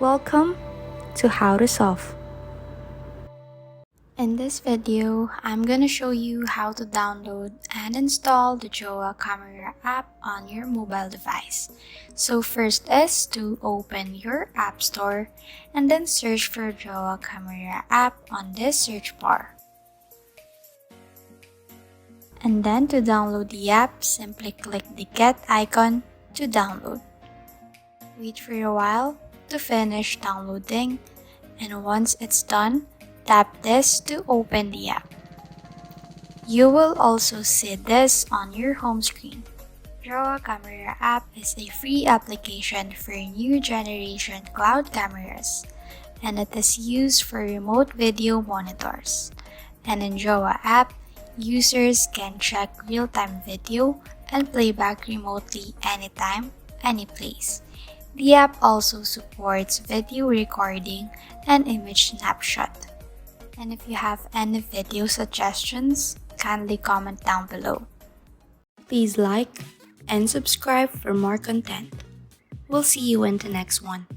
Welcome to How to Solve. In this video, I'm gonna show you how to download and install the Jawa camera app on your mobile device. So first is to open your app store and then search for Jawa camera app on this search bar. And then to download the app, simply click the get icon to download. Wait for a while to finish downloading, and once it's done, tap this to open the app. You will also see this on your home screen. Jawa Camera app is a free application for new generation cloud cameras, and it is used for remote video monitors. And in Jawa app, users can check real-time video and playback remotely anytime, any place. The app also supports video recording and image snapshot. And if you have any video suggestions, kindly comment down below. Please like and subscribe for more content. We'll see you in the next one.